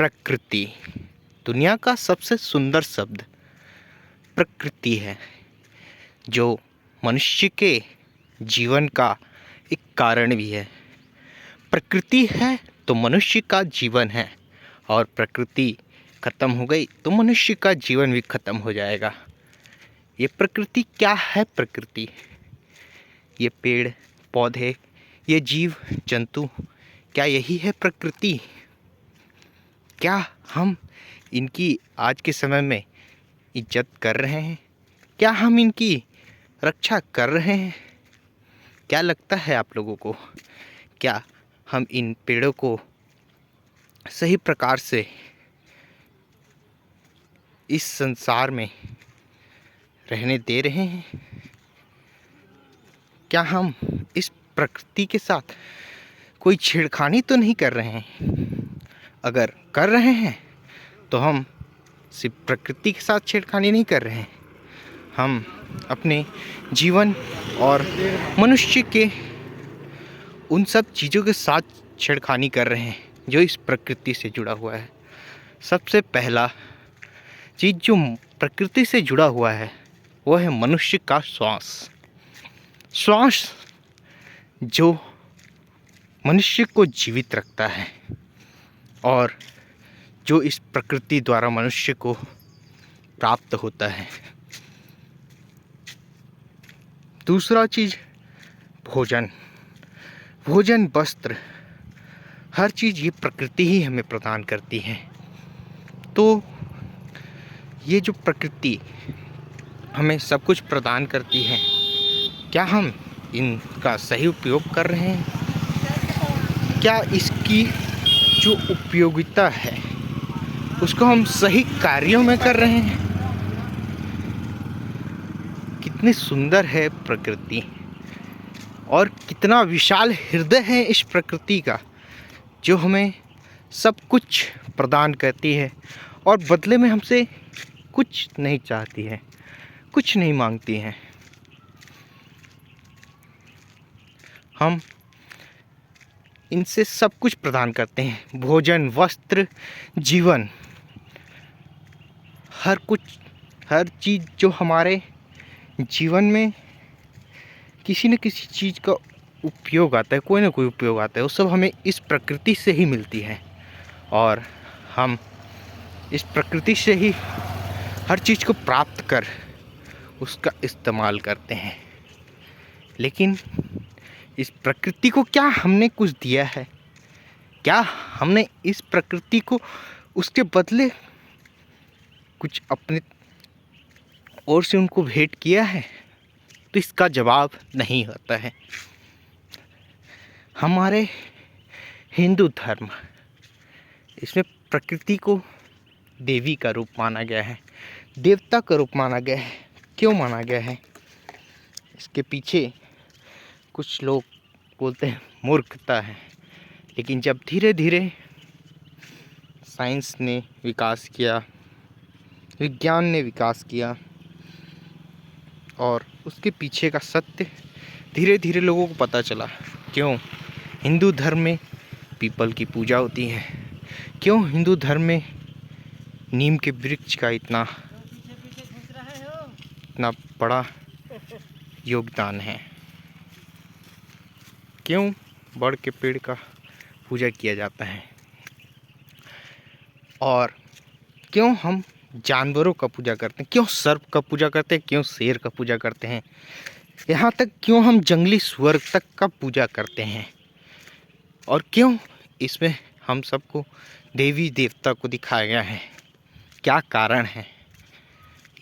प्रकृति दुनिया का सबसे सुंदर शब्द प्रकृति है, जो मनुष्य के जीवन का एक कारण भी है। प्रकृति है तो मनुष्य का जीवन है, और प्रकृति खत्म हो गई तो मनुष्य का जीवन भी खत्म हो जाएगा। ये प्रकृति क्या है? प्रकृति ये पेड़ पौधे, ये जीव जंतु, क्या यही है प्रकृति? क्या हम इनकी आज के समय में इज्जत कर रहे हैं? क्या हम इनकी रक्षा कर रहे हैं? क्या लगता है आप लोगों को? क्या हम इन पेड़ों को सही प्रकार से इस संसार में रहने दे रहे हैं? क्या हम इस प्रकृति के साथ कोई छेड़खानी तो नहीं कर रहे हैं? अगर कर रहे हैं तो हम सिर्फ प्रकृति के साथ छेड़खानी नहीं कर रहे हैं, हम अपने जीवन और मनुष्य के उन सब चीज़ों के साथ छेड़खानी कर रहे हैं जो इस प्रकृति से जुड़ा हुआ है। सबसे पहला चीज़ जो प्रकृति से जुड़ा हुआ है वो है मनुष्य का श्वास। श्वास जो मनुष्य को जीवित रखता है और जो इस प्रकृति द्वारा मनुष्य को प्राप्त होता है। दूसरा चीज़ भोजन, वस्त्र, हर चीज़ ये प्रकृति ही हमें प्रदान करती है। तो ये जो प्रकृति हमें सब कुछ प्रदान करती है, क्या हम इनका सही उपयोग कर रहे हैं? क्या इसकी जो उपयोगिता है उसको हम सही कार्यों में कर रहे हैं? कितनी सुंदर है प्रकृति और कितना विशाल हृदय है इस प्रकृति का, जो हमें सब कुछ प्रदान करती है और बदले में हमसे कुछ नहीं चाहती है, कुछ नहीं मांगती है। हम इनसे सब कुछ प्रदान करते हैं, भोजन, वस्त्र, जीवन, हर कुछ, हर चीज़ जो हमारे जीवन में किसी न किसी चीज़ का उपयोग आता है, कोई ना कोई उपयोग आता है, वो सब हमें इस प्रकृति से ही मिलती है। और हम इस प्रकृति से ही हर चीज़ को प्राप्त कर उसका इस्तेमाल करते हैं। लेकिन इस प्रकृति को क्या हमने कुछ दिया है? क्या हमने इस प्रकृति को उसके बदले कुछ अपने ओर से उनको भेंट किया है? तो इसका जवाब नहीं होता है। हमारे हिंदू धर्म, इसमें प्रकृति को देवी का रूप माना गया है, देवता का रूप माना गया है। क्यों माना गया है? इसके पीछे कुछ लोग बोलते हैं मूर्खता है, लेकिन जब धीरे धीरे साइंस ने विकास किया, विज्ञान ने विकास किया और उसके पीछे का सत्य धीरे धीरे लोगों को पता चला। क्यों हिंदू धर्म में पीपल की पूजा होती है, क्यों हिंदू धर्म में नीम के वृक्ष का इतना बड़ा योगदान है, क्यों बड़ के पेड़ का पूजा किया जाता है, और क्यों हम जानवरों का पूजा करते हैं, क्यों सर्प का पूजा करते हैं, क्यों शेर का पूजा करते हैं, यहाँ तक क्यों हम जंगली सुअर तक का पूजा करते हैं, और क्यों इसमें हम सबको देवी देवता को दिखाया गया है? क्या कारण है?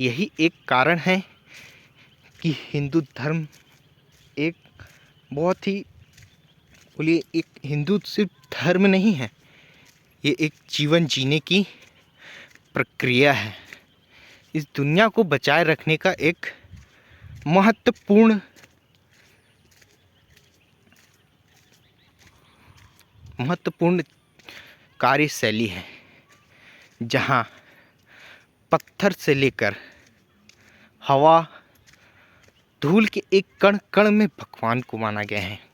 यही एक कारण है कि हिंदू धर्म एक बहुत ही, बोलिए, एक हिंदू सिर्फ धर्म नहीं है, ये एक जीवन जीने की प्रक्रिया है। इस दुनिया को बचाए रखने का एक महत्वपूर्ण कार्यशैली है, जहाँ पत्थर से लेकर हवा, धूल के एक कण कण में भगवान को माना गया है।